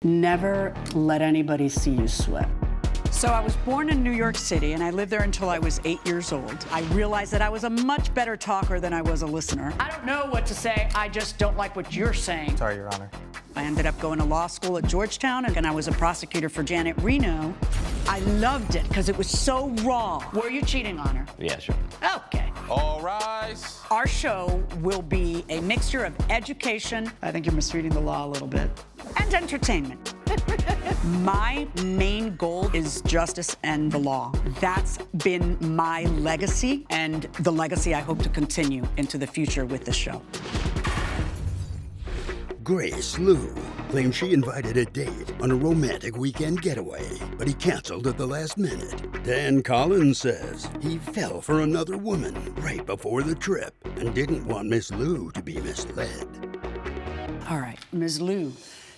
Never let anybody see you sweat. So I was born in New York City, and I lived there until I was 8 years old. I realized that I was a much better talker than I was a listener. I don't know what to say, I just don't like what you're saying. Sorry, Your Honor. I ended up going to law school at Georgetown, and I was a prosecutor for Janet Reno. I loved it because it was so raw. Were you cheating on her? Yeah, sure. Okay. All rise. Our show will be a mixture of education, I think you're misreading the law a little bit, and entertainment. My main goal is justice and the law. That's been my legacy, and the legacy I hope to continue into the future with this show. Grace Liu claims she invited a date on a romantic weekend getaway, but he canceled at the last minute. Dan Collins says he fell for another woman right before the trip and didn't want Miss Liu to be misled. All right, Ms. Liu,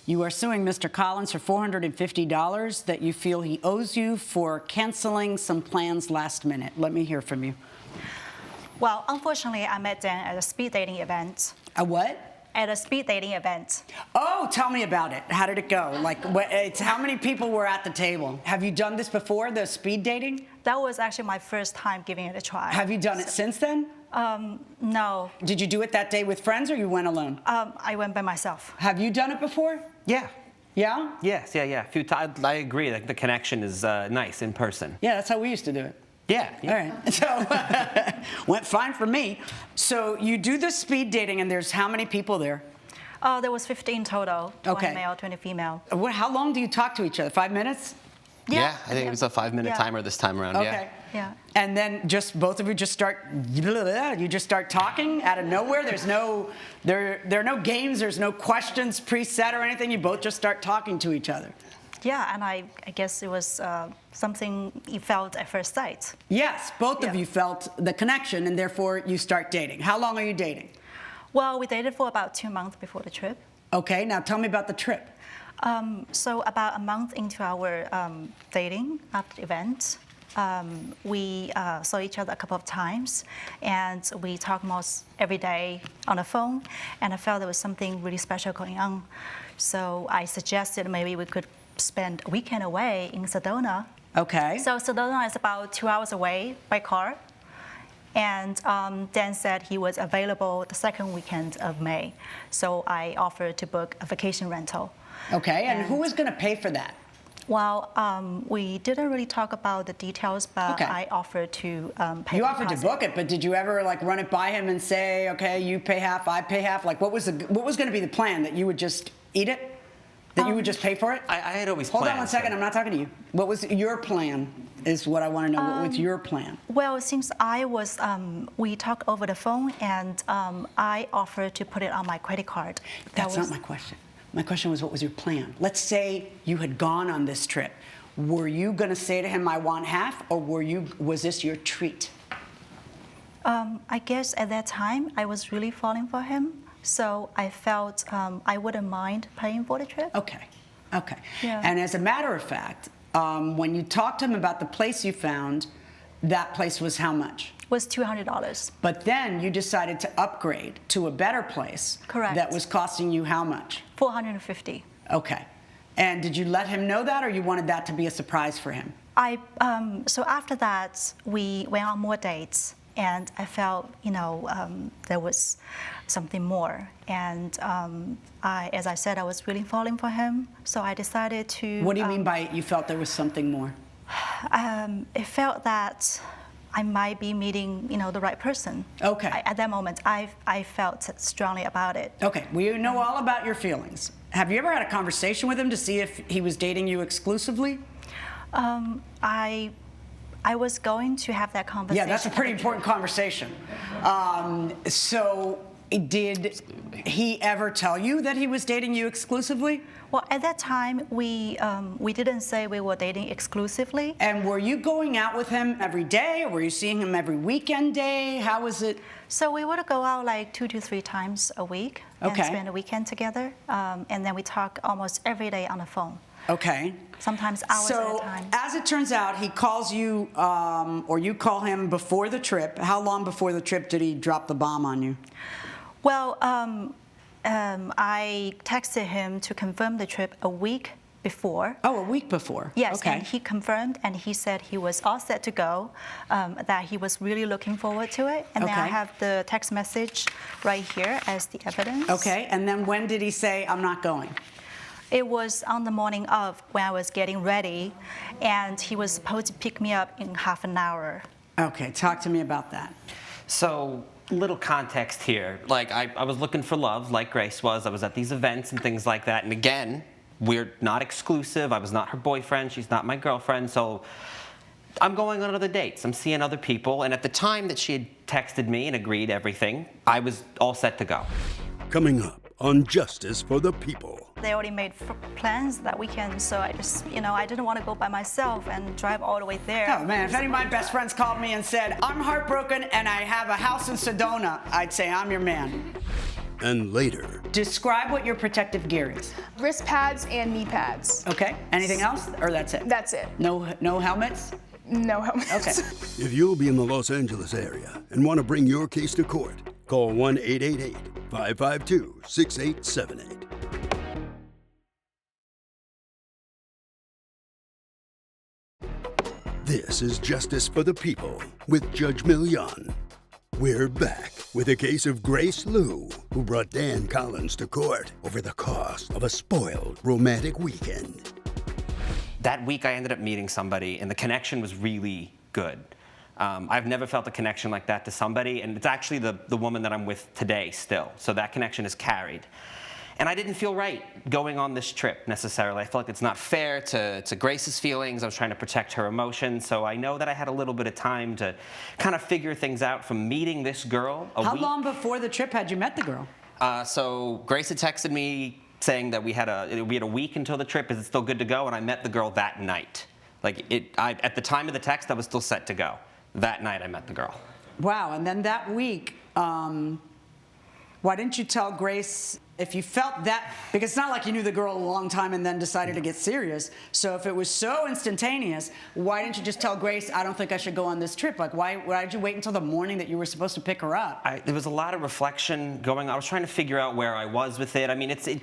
you are suing Mr. Collins for $450 that you feel he owes you for canceling some plans last minute. Let me hear from you. Well, unfortunately, I met Dan at a speed dating event. A what? At a speed dating event. Oh, tell me about it. How did it go? Like, how many people were at the table? Have you done this before, the speed dating? That was actually my first time giving it a try. Have you done it since then? No. Did you do it that day with friends or you went alone? I went by myself. Have you done it before? Yeah. Yeah? Yes, yeah. A few times. I agree. Like the connection is nice in person. Yeah, that's how we used to do it. Yeah. All right. So, went fine for me. So you do the speed dating, and there's how many people there? There was 15 total. Okay. 20 male, 20 female. How long do you talk to each other? 5 minutes? Yeah, I think it was a 5-minute timer this time around. Okay. Yeah. And then just both of you just start talking out of nowhere. There are no games. There's no questions preset or anything. You both just start talking to each other. Yeah, and I guess it was something you felt at first sight. Yes, both of Yeah. you felt the connection, and therefore you start dating. How long are you dating? Well, we dated for about 2 months before the trip. Okay, now tell me about the trip. So about a month into our dating after the event, we saw each other a couple of times, and we talked almost every day on the phone, and I felt there was something really special going on. So I suggested maybe we could spend a weekend away in Sedona. Okay. So Sedona is about 2 hours away by car. And Dan said he was available the second weekend of May. So I offered to book a vacation rental. Okay, and who was going to pay for that? Well, we didn't really talk about the details, but Okay. I offered to pay. You the offered to deposit. book it, but did you ever like run it by him and say, okay, you pay half, I pay half? Like, what was going to be the plan? That you would just eat it? That you would just pay for it? I had always Hold planned. on one second. I'm not talking to you. What was your plan? Is what I want to know. What was your plan? Well, it seems I was. We talked over the phone, and I offered to put it on my credit card. That's not my question. My question was, what was your plan? Let's say you had gone on this trip. Were you going to say to him, I want half, or was this your treat? I guess at that time I was really falling for him, so I felt I wouldn't mind paying for the trip. Okay. Yeah. And as a matter of fact, when you talked to him about the place you found, that place was how much? Was $200. But then you decided to upgrade to a better place. Correct. That was costing you how much? $450. Okay. And did you let him know that, or you wanted that to be a surprise for him? So after that, we went on more dates, and I felt, there was something more. And as I said, I was really falling for him, so I decided to. What do you mean by you felt there was something more? It felt that I might be meeting, the right person. Okay. At that moment, I felt strongly about it. Okay, we know all about your feelings. Have you ever had a conversation with him to see if he was dating you exclusively? I was going to have that conversation. Yeah, that's a pretty important conversation. So did he ever tell you that he was dating you exclusively? Well, at that time, we didn't say we were dating exclusively. And were you going out with him every day, or were you seeing him every weekend day? How was it? So we would go out like 2 to 3 times a week and Okay. spend a weekend together. And then we talk almost every day on the phone. Okay. Sometimes hours at a So, time. as it turns out, he calls you, or you call him before the trip. How long before the trip did he drop the bomb on you? Well, I texted him to confirm the trip a week before. Oh, a week before. Yes, Okay. and he confirmed, and he said he was all set to go, that he was really looking forward to it. And then I Okay. have the text message right here as the evidence. Okay, and then when did he say, I'm not going? It was on the morning of when I was getting ready, and he was supposed to pick me up in half an hour. Okay, talk to me about that. So, little context here. Like, I was looking for love, like Grace was. I was at these events and things like that. And again, we're not exclusive. I was not her boyfriend. She's not my girlfriend. So, I'm going on other dates. I'm seeing other people. And at the time that she had texted me and agreed everything, I was all set to go. Coming up on Justice for the People. They already made plans that weekend, so I just, I didn't want to go by myself and drive all the way there. Oh man, if any of my best friends called me and said, I'm heartbroken and I have a house in Sedona, I'd say, I'm your man. And later, Describe what your protective gear is. Wrist pads and knee pads. Okay, anything else, or that's it? That's it. No helmets? No helmets. Okay. if you'll be in the Los Angeles area and want to bring your case to court, call 1-888-552-6878. This is Justice for the People with Judge Milian. We're back with a case of Grace Liu, who brought Dan Collins to court over the cost of a spoiled romantic weekend. That week I ended up meeting somebody, and the connection was really good. I've never felt a connection like that to somebody, and it's actually the woman that I'm with today still. So that connection is carried. And I didn't feel right going on this trip necessarily. I felt like it's not fair to Grace's feelings. I was trying to protect her emotions. So I know that I had a little bit of time to kind of figure things out from meeting this girl a How week. long before the trip had you met the girl? So Grace had texted me saying that we had a week until the trip. Is it still good to go? And I met the girl that night. At the time of the text, I was still set to go. That night, I met the girl. Wow, and then that week, why didn't you tell Grace if you felt that? Because it's not like you knew the girl a long time and then decided to get serious. So if it was so instantaneous, why didn't you just tell Grace, I don't think I should go on this trip? Like, why did you wait until the morning that you were supposed to pick her up? There was a lot of reflection going on. I was trying to figure out where I was with it. I mean, it's I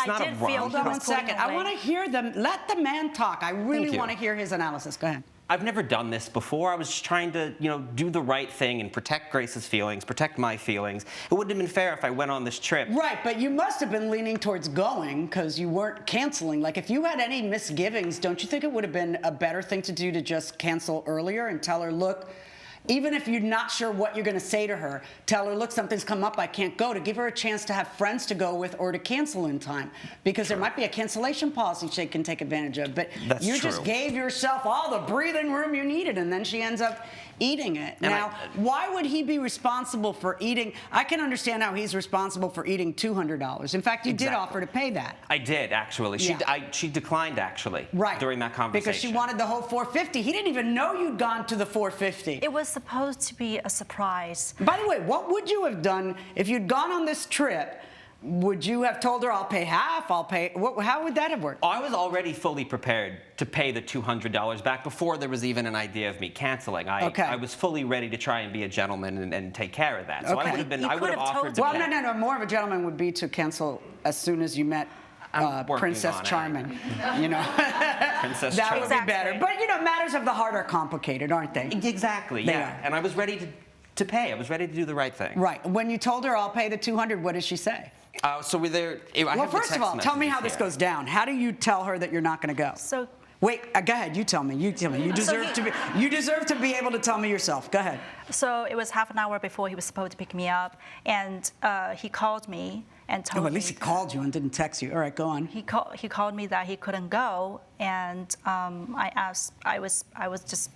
not did a feel rom-com. Hold on one was pulling second. I away. want to hear them. Let the man talk. I really you. want to hear his analysis. Go ahead. I've never done this before. I was just trying to, do the right thing and protect Grace's feelings, protect my feelings. It wouldn't have been fair if I went on this trip. Right, but you must have been leaning towards going because you weren't canceling. Like, if you had any misgivings, don't you think it would have been a better thing to do to just cancel earlier and tell her, look, even if you're not sure what you're going to say to her, tell her, look, something's come up, I can't go, to give her a chance to have friends to go with or to cancel in time. Because there might be a cancellation policy she can take advantage of. But That's you true. just gave yourself all the breathing room you needed, and then she ends up eating it. And now, why would he be responsible for eating? I can understand how he's responsible for eating $200. In fact, you did Exactly. offer to pay that. I did, actually. She declined, actually, Right. during that conversation. Because she wanted the whole $450. He didn't even know you'd gone to the $450. It was supposed to be a surprise. By the way, what would you have done if you'd gone on this trip? Would you have told her, I'll pay half, how would that have worked? I was already fully prepared to pay the $200 back before there was even an idea of me canceling. I was fully ready to try and be a gentleman and take care of that. So Okay. I would have been. You I would have could have offered to told- Well, pay. no. More of a gentleman would be to cancel as soon as you met I'm working Princess on it. Charming. You know, Princess that Charming. would be better. Exactly. But matters of the heart are complicated, aren't they? Exactly. They Yeah. are. And I was ready to pay. I was ready to do the right thing. Right. When you told her I'll pay the $200, what did she say? So were there? Well, first of all, tell me how this goes down. How do you tell her that you're not going to go? So Wait, go ahead. You tell me. You deserve to be. You deserve to be able to tell me yourself. Go ahead. So it was half an hour before he was supposed to pick me up, and he called me and told Oh, me. at least he called you and didn't text you. All right, go on. He called me that he couldn't go, and I asked. I was just,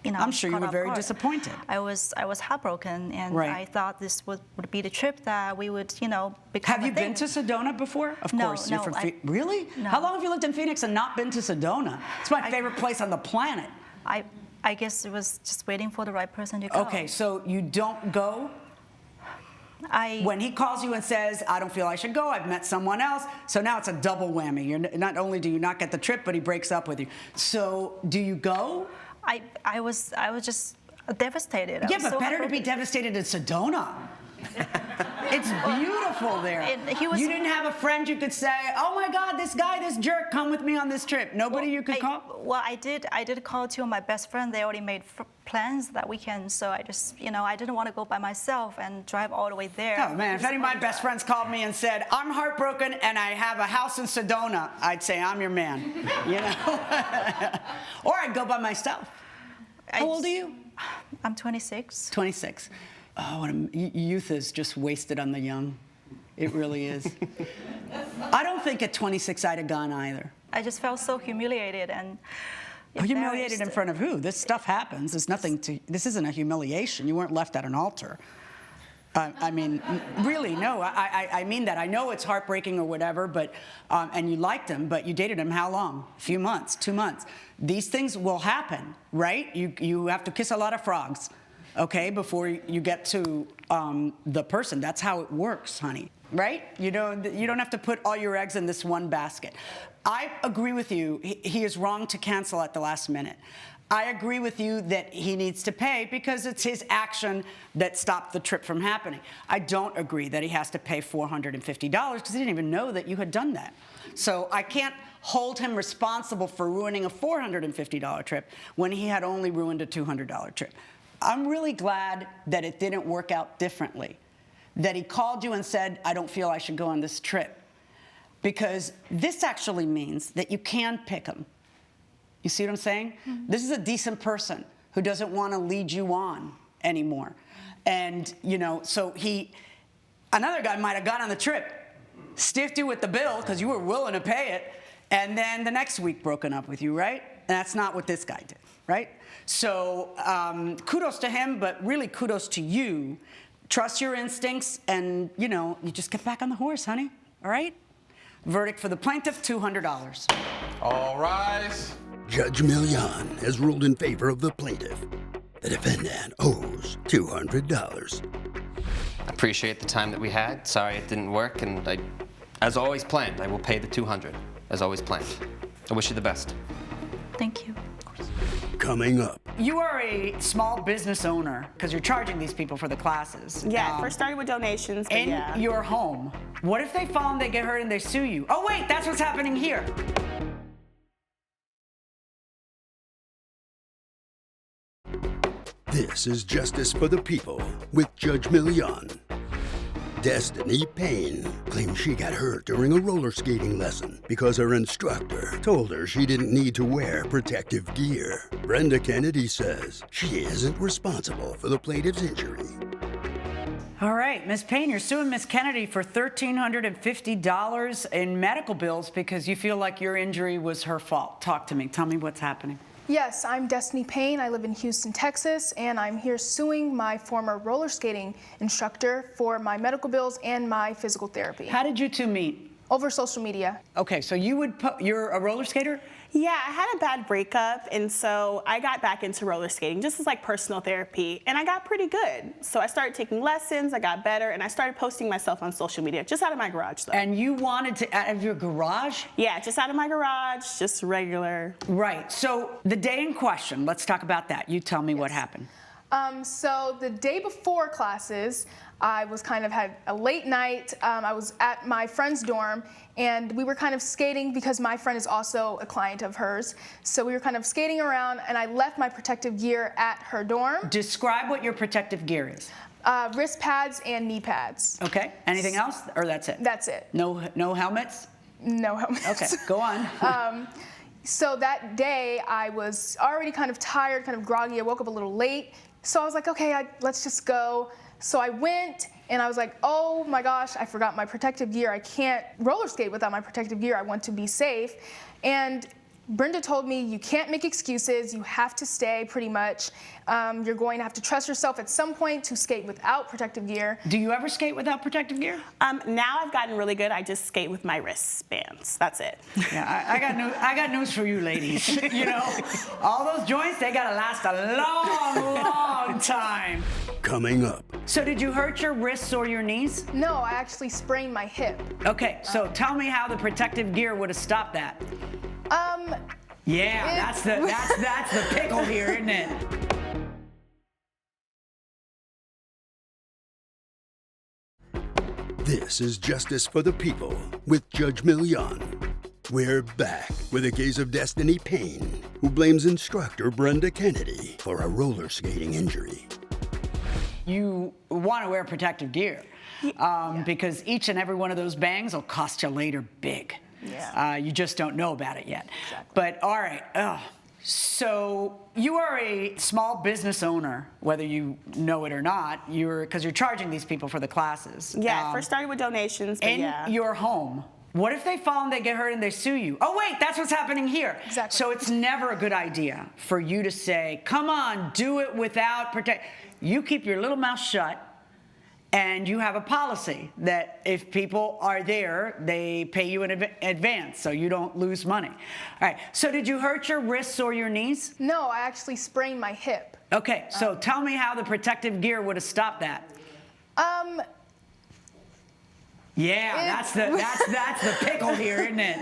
I'm sure you caught were off very guard. disappointed. I was heartbroken, and Right. I thought this would be the trip that we would, become. Have a you been thing. to Sedona before? Of No, course. You're no, from I- Really? No. How long have you lived in Phoenix and not been to Sedona? It's my favorite place on the planet. I guess it was just waiting for the right person to go. Okay, so you don't go? When he calls you and says, I don't feel I should go, I've met someone else, so now it's a double whammy. Not only do you not get the trip, but he breaks up with you. So do you go? I was just devastated. I Yeah, was but so better to be heartbroken. devastated in Sedona. It's beautiful there. And he was- You didn't have a friend you could say, oh my God, this guy, this jerk, come with me on this trip. Nobody you could call? Well, I did call two of my best friends. They already made plans that weekend, so I just, I didn't want to go by myself and drive all the way there. Oh man, if any of my best friends called me and said, I'm heartbroken and I have a house in Sedona, I'd say, I'm your man, Or I'd go by myself. How old are you? I'm 26. 26. Oh, youth is just wasted on the young. It really is. I don't think at 26 I'd have gone either. I just felt so humiliated and Humiliated in embarrassed. front of who? This stuff happens. There's nothing to. This isn't a humiliation. You weren't left at an altar. I mean, really, no. I mean that. I know it's heartbreaking or whatever, but and you liked him, but you dated him how long? A few months, 2 months. These things will happen, right? You have to kiss a lot of frogs, okay, before you get to the person. That's how it works, honey. Right? You don't have to put all your eggs in this one basket. I agree with you. He is wrong to cancel at the last minute. I agree with you that he needs to pay because it's his action that stopped the trip from happening. I don't agree that he has to pay $450 because he didn't even know that you had done that. So I can't hold him responsible for ruining a $450 trip when he had only ruined a $200 trip. I'm really glad that it didn't work out differently, that he called you and said, I don't feel I should go on this trip. Because this actually means that you can pick him. You see what I'm saying? Mm-hmm. This is a decent person who doesn't want to lead you on anymore. And, so another guy might have gone on the trip, stiffed you with the bill because you were willing to pay it, and then the next week broken up with you, right? And that's not what this guy did, right? So kudos to him, but really kudos to you. Trust your instincts, and, you just get back on the horse, honey, all right? Verdict for the plaintiff, $200. All rise. Judge Milian has ruled in favor of the plaintiff. The defendant owes $200. Appreciate the time that we had. Sorry it didn't work, and as always planned, I will pay the $200, as always planned. I wish you the best. Thank you. Coming up, You are a small business owner because you're charging these people for the classes. Yeah, first started with donations, but In yeah. your home. What if they fall and they get hurt and they sue you? Oh, wait, that's what's happening here. this is Justice for the People with Judge Milian. Destiny Payne claims she got hurt during a roller skating lesson because her instructor told her she didn't need to wear protective gear. Brenda Kennedy says she isn't responsible for the plaintiff's injury. All right, Ms. Payne, you're suing Ms. Kennedy for $1,350 in medical bills because you feel like your injury was her fault. Talk to me. Tell me what's happening. Yes, I'm Destiny Payne. I live in Houston, Texas, and I'm here suing my former roller skating instructor for my medical bills and my physical therapy. How did you two meet? Over social media. Okay, so you're a roller skater? Yeah, I had a bad breakup, and so I got back into roller skating, just as like personal therapy, and I got pretty good. So I started taking lessons, I got better, and I started posting myself on social media, just out of my garage, though. And you wanted to, out of your garage? Yeah, just out of my garage, just regular. Right, so the day in question, let's talk about that. You tell me what happened. So the day before classes, I was had a late night. I was at my friend's dorm, and we were kind of skating because my friend is also a client of hers. So we were kind of skating around, and I left my protective gear at her dorm. Describe what your protective gear is. Wrist pads and knee pads. Okay, anything else, or that's it? That's it. No helmets? No helmets. Okay, go on. So that day, I was already kind of tired, kind of groggy. I woke up a little late. So I was like, okay, let's just go. So I went, and I was like, oh my gosh, I forgot my protective gear. I can't roller skate without my protective gear. I want to be safe. And Brenda told me, you can't make excuses. You have to stay, pretty much. You're going to have to trust yourself at some point to skate without protective gear. Do you ever skate without protective gear? Now I've gotten really good. I just skate with my wristbands. That's it. Yeah, I got news for you, ladies. All those joints, they gotta last a long, long time. Coming up, So did you hurt your wrists or your knees? No, I actually sprained my hip. Okay, so tell me how the protective gear would have stopped that. Yeah, that's the pickle here, isn't it? This is Justice for the People with Judge Milian. We're back with a case of Destiny Payne, who blames instructor Brenda Kennedy for a roller skating injury. You want to wear protective gear because each and every one of those bangs will cost you later big. Yeah. You just don't know about it yet. Exactly. But all right. So you are a small business owner, whether you know it or not. Because you're charging these people for the classes. Yeah, first started with donations, but in your home. What if they fall and they get hurt and they sue you? Oh, wait, that's what's happening here. Exactly. So it's never a good idea for you to say, come on, do it without protect. You keep your little mouth shut, and you have a policy that if people are there, they pay you in advance so you don't lose money. All right, so did you hurt your wrists or your knees? No, I actually sprained my hip. Okay, so tell me how the protective gear would have stopped that. Yeah, that's the pickle here, isn't it?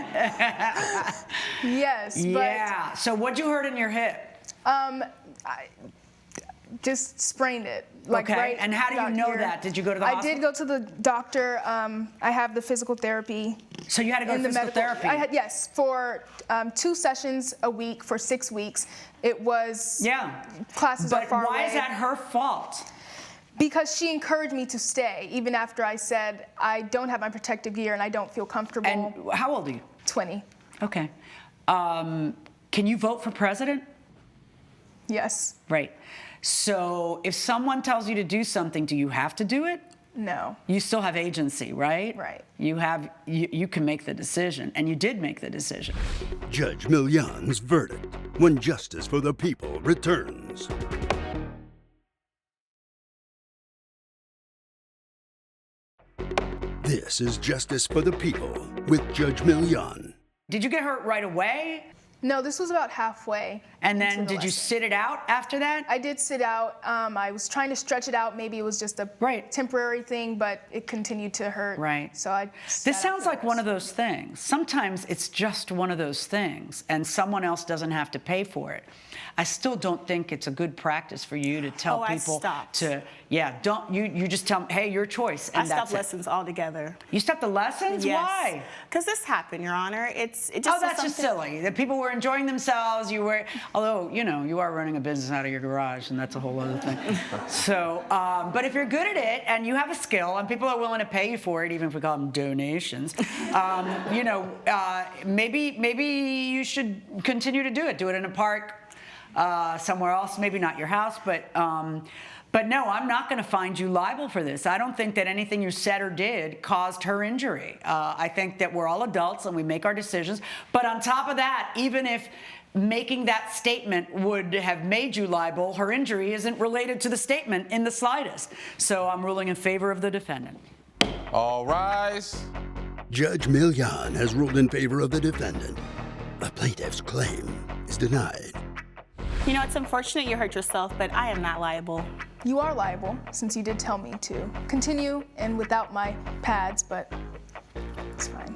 Yes, but yeah. So what'd you hurt in your hip? I just sprained it. Like Okay, right and how do you about know here. that? Did you go to the I hospital? did go to the doctor. I have the physical therapy. So you had to go to in the physical medical therapy? I had, yes, for 2 sessions a week for 6 weeks. It was classes are far away. But why is that her fault? Because she encouraged me to stay, even after I said I don't have my protective gear and I don't feel comfortable. And how old are you? 20. Okay. Can you vote for president? Yes. Right. So if someone tells you to do something, do you have to do it? No. You still have agency, right? Right. You can make the decision, and you did make the decision. Judge Milian's verdict when Justice for the People returns. This is Justice for the People with Judge Milian. Did you get hurt right away? No, this was about halfway. And then into the did you lesson. sit it out after that? I did sit out. I was trying to stretch it out. Maybe it was just a temporary thing, but it continued to hurt. Right. So I. This sounds like one of those things. Sometimes it's just one of those things, and someone else doesn't have to pay for it. I still don't think it's a good practice for you to tell people to. Yeah, don't you just tell them, hey, your choice. And I stopped lessons altogether. You stopped the lessons? Yes. Why? Because this happened, Your Honor. It just that's just silly. That people were enjoying themselves. You were, although you are running a business out of your garage, and that's a whole other thing. So, but if you're good at it and you have a skill, and people are willing to pay you for it, even if we call them donations, maybe you should continue to do it. Do it in a park. Somewhere else, maybe not your house, but no, I'm not going to find you liable for this. I don't think that anything you said or did caused her injury. I think that we're all adults and we make our decisions. But on top of that, even if making that statement would have made you liable, her injury isn't related to the statement in the slightest. So I'm ruling in favor of the defendant. All rise. Judge Milian has ruled in favor of the defendant. The plaintiff's claim is denied. You know, it's unfortunate you hurt yourself, but I am not liable. You are liable, since you did tell me to continue and without my pads, but it's fine.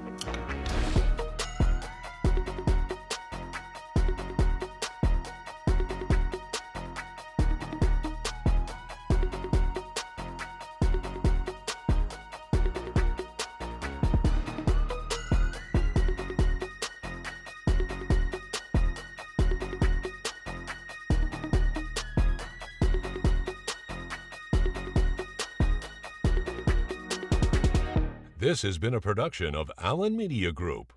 This has been a production of Allen Media Group.